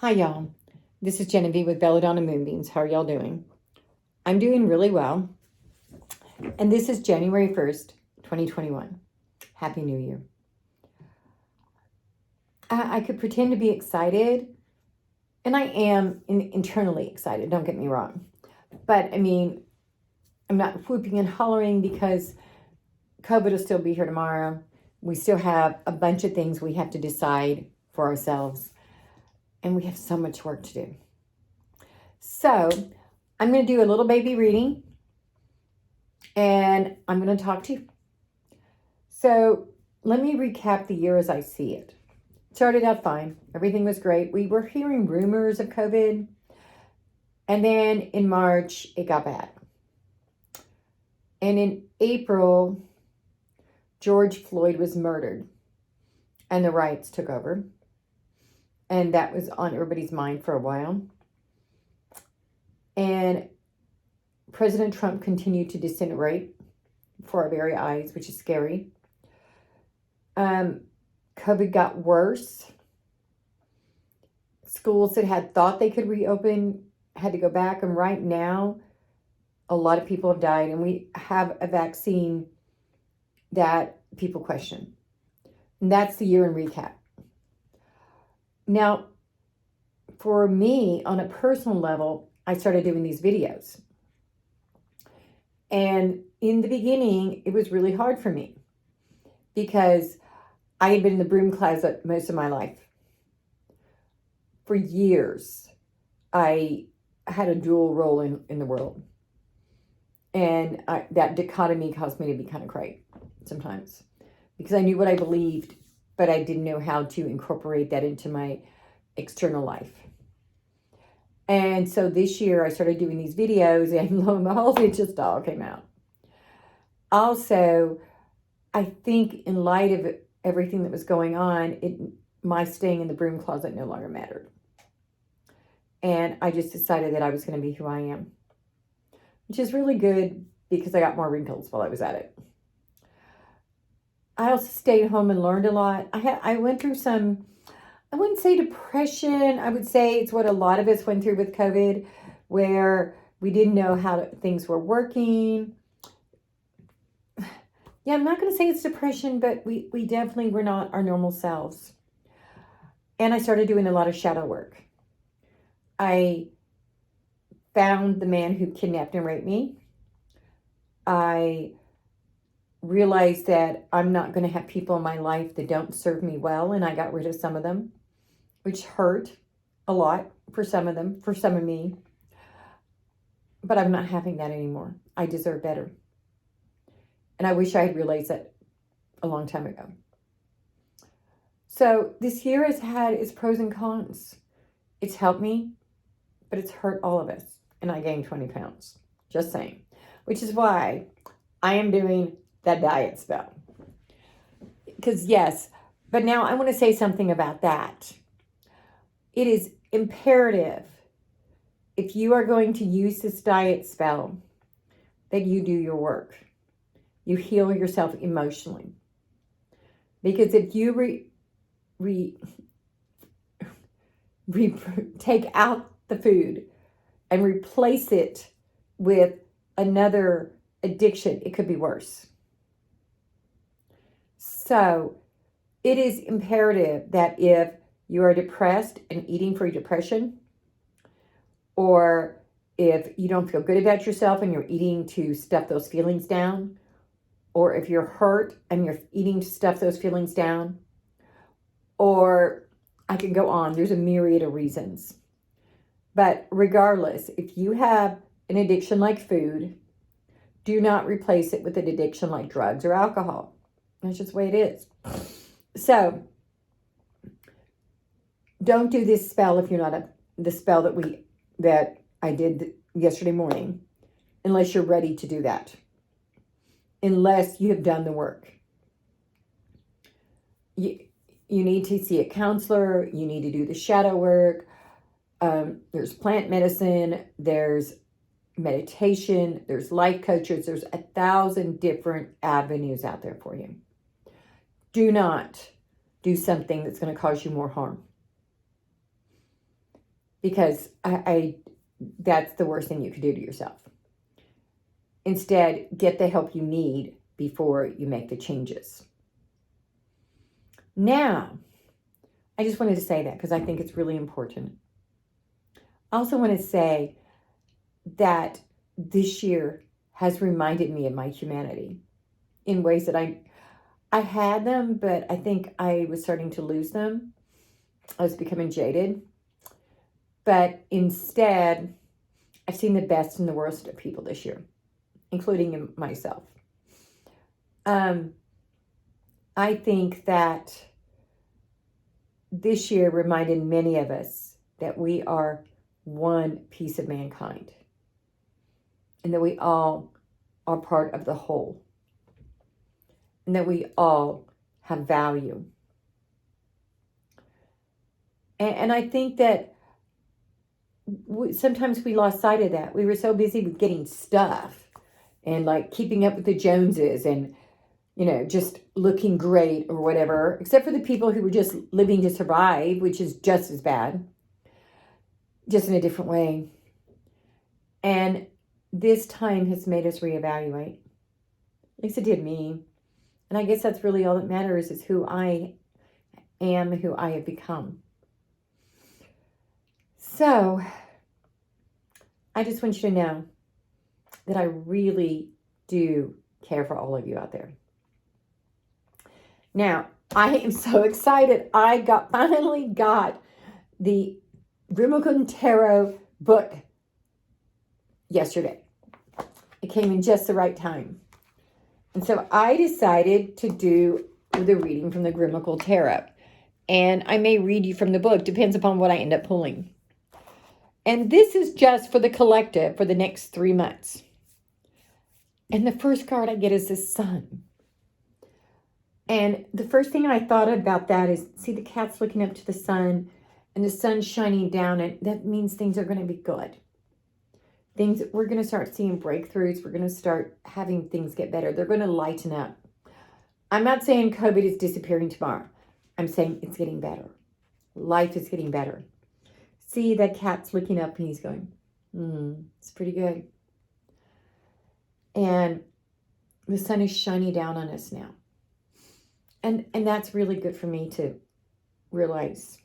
Hi, y'all. This is Genevieve with Belladonna and Moonbeams. How are y'all doing? I'm doing really well. And this is January 1st, 2021. Happy New Year. I could pretend to be excited, and I am internally excited, don't get me wrong. But I'm not whooping and hollering because COVID will still be here tomorrow. We still have a bunch of things we have to decide for ourselves, and we have so much work to do. So, I'm going to do a little baby reading, and I'm going to talk to you. So, let me recap the year as I see it. Started out fine. Everything was great. We were hearing rumors of COVID, and then in March, it got bad. And in April, George Floyd was murdered, and the riots took over. And that was on everybody's mind for a while. And President Trump continued to disintegrate before our very eyes, which is scary. COVID got worse. Schools that had thought they could reopen had to go back. And right now, a lot of people have died. And we have a vaccine that people question. And that's the year in recap. Now, for me, on a personal level, I started doing these videos. And in the beginning, it was really hard for me because I had been in the broom closet most of my life. For years, I had a dual role in the world. And that dichotomy caused me to be kind of cray sometimes because I knew what I believed, but I didn't know how to incorporate that into my external life. And so this year I started doing these videos, and lo and behold, it just all came out. Also, I think in light of everything that was going on, my staying in the broom closet no longer mattered. And I just decided that I was going to be who I am, which is really good because I got more wrinkles while I was at it. I also stayed home and learned a lot. I went through some, I wouldn't say depression. I would say it's what a lot of us went through with COVID, where we didn't know how things were working. Yeah, I'm not going to say it's depression, but we definitely were not our normal selves. And I started doing a lot of shadow work. I found the man who kidnapped and raped me. I realized that I'm not going to have people in my life that don't serve me well, and I got rid of some of them, which hurt a lot for some of them, for some of me. But I'm not having that anymore. I deserve better. And I wish I had realized that a long time ago. So this year has had its pros and cons. It's helped me, but it's hurt all of us. And I gained 20 pounds. Just saying. Which is why I am doing that diet spell. Because yes, but now I want to say something about that. It is imperative, if you are going to use this diet spell, that you do your work. You heal yourself emotionally. Because if you take out the food and replace it with another addiction, it could be worse. So it is imperative that if you are depressed and eating for depression, or if you don't feel good about yourself and you're eating to stuff those feelings down, or if you're hurt and you're eating to stuff those feelings down, or I can go on, there's a myriad of reasons. But regardless, if you have an addiction like food, do not replace it with an addiction like drugs or alcohol. That's just the way it is. So don't do this spell if you're not the spell that I did yesterday morning, unless you're ready to do that. Unless you have done the work. You need to see a counselor. You need to do the shadow work. There's plant medicine. There's meditation. There's life coaches. There's 1,000 different avenues out there for you. Do not do something that's going to cause you more harm. because that's the worst thing you could do to yourself. Instead, get the help you need before you make the changes. Now, I just wanted to say that because I think it's really important. I also want to say that this year has reminded me of my humanity in ways that I had them, but I think I was starting to lose them. I was becoming jaded. But instead, I've seen the best and the worst of people this year, including myself. I think that this year reminded many of us that we are one piece of mankind and that we all are part of the whole and that we all have value. And I think that sometimes we lost sight of that. We were so busy with getting stuff and like keeping up with the Joneses and, just looking great or whatever, except for the people who were just living to survive, which is just as bad, just in a different way. And this time has made us reevaluate. At least it did me. And I guess that's really all that matters, is who I am, who I have become. So I just want you to know that I really do care for all of you out there. Now, I am so excited. I finally got the Grimmel Tarot book yesterday. It came in just the right time. And so I decided to do the reading from the Grimmel Tarot. And I may read you from the book, depends upon what I end up pulling. And this is just for the collective for the next 3 months. And the first card I get is the Sun. And the first thing I thought about that is, see the cat's looking up to the sun and the sun's shining down, and that means things are going to be good. We're going to start seeing breakthroughs. We're going to start having things get better. They're going to lighten up. I'm not saying COVID is disappearing tomorrow. I'm saying it's getting better. Life is getting better. See, that cat's looking up and he's going, it's pretty good. And the sun is shining down on us now. And that's really good for me to realize.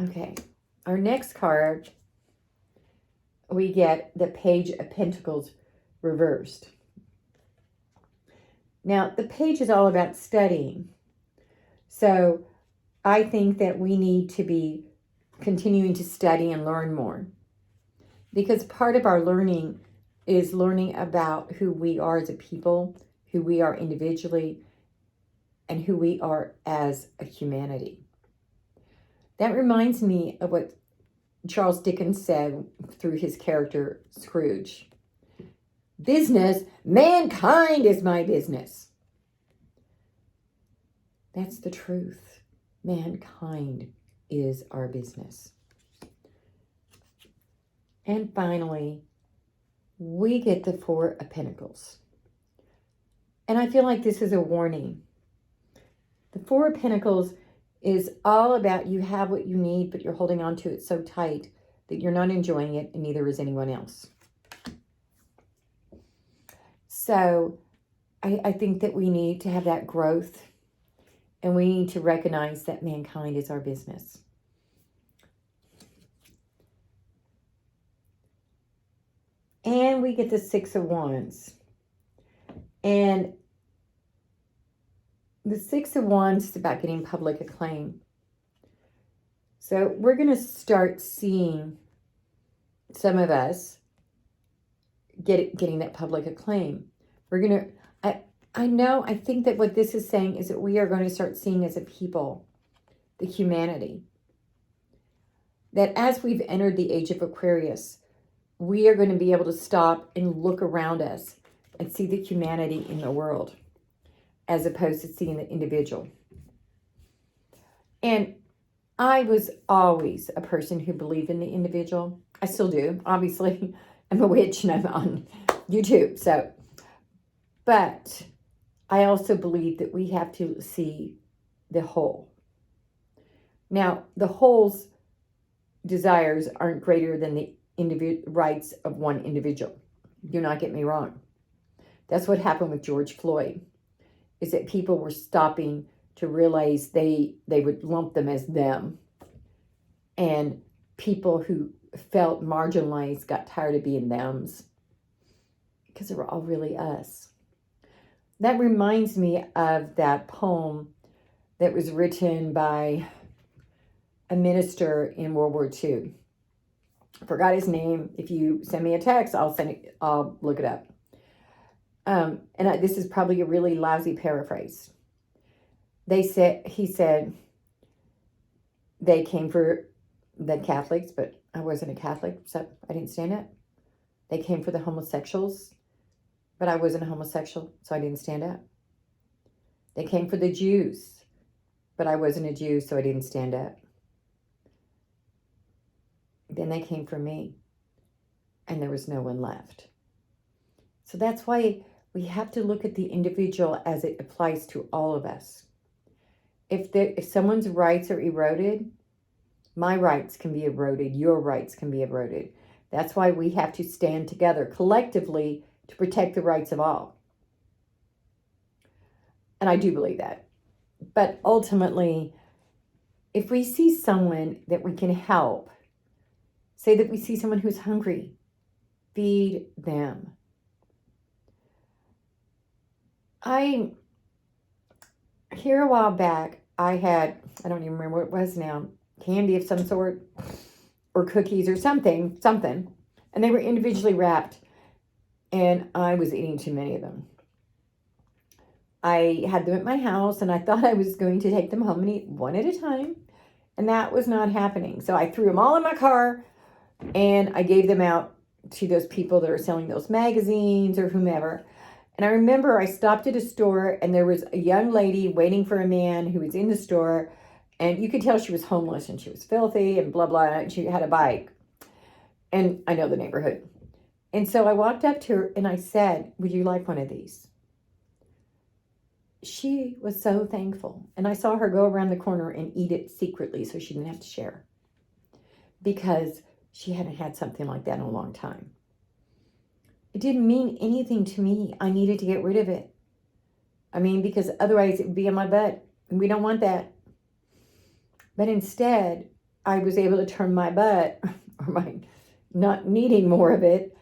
Okay, our next card, we get the Page of Pentacles reversed. Now, the page is all about studying. So I think that we need to be continuing to study and learn more. Because part of our learning is learning about who we are as a people, who we are individually, and who we are as a humanity. That reminds me of what Charles Dickens said through his character Scrooge. Business, mankind is my business. That's the truth. Mankind is our business. And finally, we get the Four of Pentacles. And I feel like this is a warning. The Four of Pentacles is all about you have what you need, but you're holding on to it so tight that you're not enjoying it, and neither is anyone else. So I think that we need to have that growth, and we need to recognize that mankind is our business. And we get the Six of Wands. And the Six of Wands is about getting public acclaim. So we're going to start seeing some of us getting that public acclaim. We're going to, I think that what this is saying is that we are going to start seeing as a people the humanity. That as we've entered the age of Aquarius, we are going to be able to stop and look around us and see the humanity in the world, as opposed to seeing the individual. And I was always a person who believed in the individual. I still do. Obviously, I'm a witch and I'm on YouTube. But I also believe that we have to see the whole. Now, the wholes desires aren't greater than the rights of one individual. Do not get me wrong. That's what happened with George Floyd, is that people were stopping to realize they would lump them as them. And people who felt marginalized got tired of being thems because they were all really us. That reminds me of that poem that was written by a minister in World War II. I forgot his name. If you send me a text, I'll look it up. This is probably a really lousy paraphrase. He said, they came for the Catholics, but I wasn't a Catholic, so I didn't stand up. They came for the homosexuals, but I wasn't a homosexual, so I didn't stand up. They came for the Jews, but I wasn't a Jew, so I didn't stand up. Then they came for me, and there was no one left. So that's why we have to look at the individual as it applies to all of us. If someone's rights are eroded, my rights can be eroded, your rights can be eroded. That's why we have to stand together collectively to protect the rights of all. And I do believe that. But ultimately, if we see someone that we can help, say that we see someone who's hungry, feed them. Here a while back, I don't even remember what it was now, candy of some sort, or cookies or something, and they were individually wrapped, and I was eating too many of them. I had them at my house, and I thought I was going to take them home and eat one at a time, and that was not happening. So I threw them all in my car, and I gave them out to those people that are selling those magazines or whomever. And I remember I stopped at a store, and there was a young lady waiting for a man who was in the store, and you could tell she was homeless, and she was filthy and blah, blah, and she had a bike. And I know the neighborhood. And so I walked up to her, and I said, "Would you like one of these?" She was so thankful. And I saw her go around the corner and eat it secretly so she didn't have to share, because she hadn't had something like that in a long time. It didn't mean anything to me. I needed to get rid of it. Because otherwise it would be on my butt, and we don't want that. But instead, I was able to turn my butt, or my not needing more of it,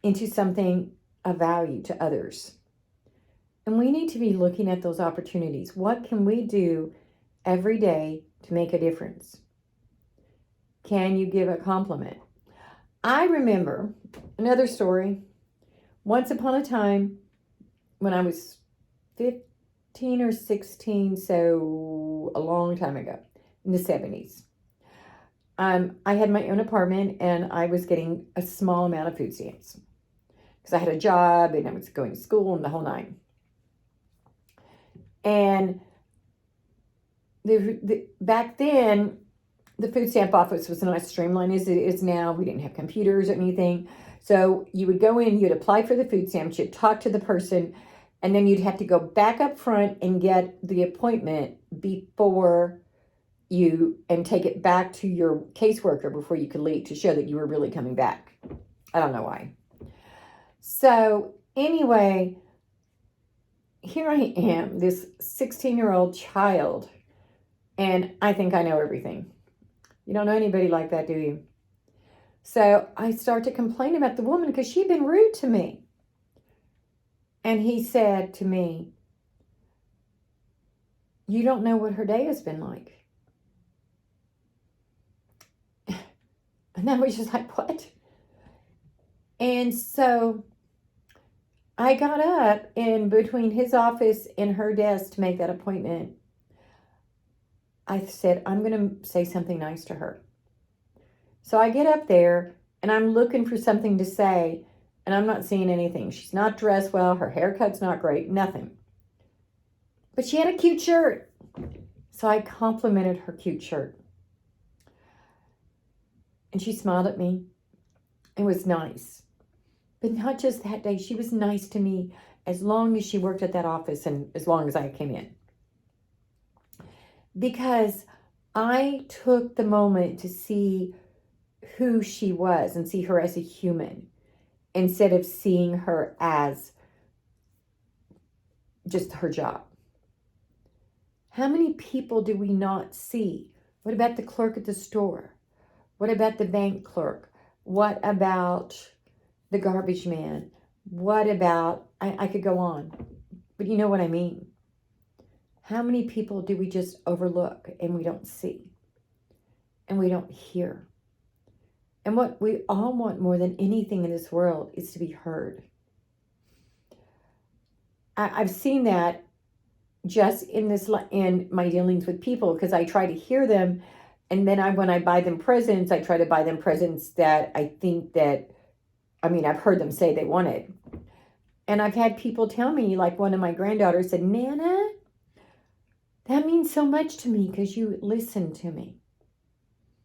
into something of value to others. And we need to be looking at those opportunities. What can we do every day to make a difference? Can you give a compliment? I remember another story. Once upon a time, when I was 15 or 16, so a long time ago, in the 70s, I had my own apartment, and I was getting a small amount of food stamps because I had a job and I was going to school and the whole nine. And back then, the food stamp office was not as streamlined as it is now. We didn't have computers or anything. So you would go in, you'd apply for the food stamps, you'd talk to the person, and then you'd have to go back up front and get the appointment before and take it back to your caseworker before you could leave, to show that you were really coming back. I don't know why. So anyway, here I am, this 16-year-old child, and I think I know everything. You don't know anybody like that, do you? So I start to complain about the woman because she'd been rude to me. And he said to me, "You don't know what her day has been like." And I was just like, what? And so I got up, and between his office and her desk to make that appointment, I said, I'm going to say something nice to her. So I get up there, and I'm looking for something to say, and I'm not seeing anything. She's not dressed well. Her haircut's not great. Nothing. But she had a cute shirt. So I complimented her cute shirt. And she smiled at me. It was nice. But not just that day. She was nice to me as long as she worked at that office and as long as I came in. Because I took the moment to see who she was and see her as a human instead of seeing her as just her job. How many people do we not see? What about the clerk at the store? What about the bank clerk? What about the garbage man? What about, I could go on, but you know what I mean. How many people do we just overlook and we don't see and we don't hear? And what we all want more than anything in this world is to be heard. I've seen that just in my dealings with people, because I try to hear them, and then when I buy them presents, I try to buy them presents that I think that, I've heard them say they wanted. And I've had people tell me, like one of my granddaughters said, Nana, that means so much to me because you listen to me.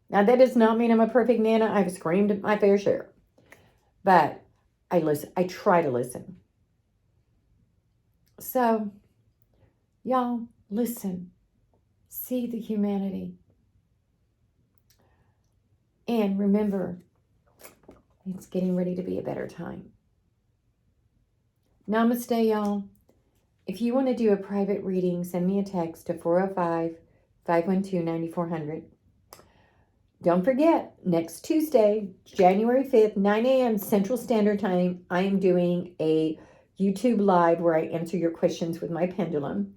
Now, that does not mean I'm a perfect Nana. I've screamed my fair share. But I listen. I try to listen. So, y'all, listen. See the humanity. And remember, it's getting ready to be a better time. Namaste, y'all. If you want to do a private reading, send me a text to 405-512-9400. Don't forget, next Tuesday, January 5th, 9 a.m. Central Standard Time, I am doing a YouTube Live where I answer your questions with my pendulum.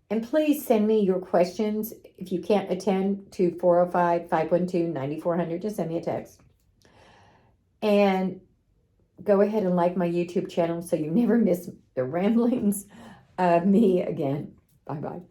And please send me your questions, if you can't attend, to 405-512-9400. Just send me a text. And go ahead and like my YouTube channel so you never miss the ramblings of me again. Bye-bye.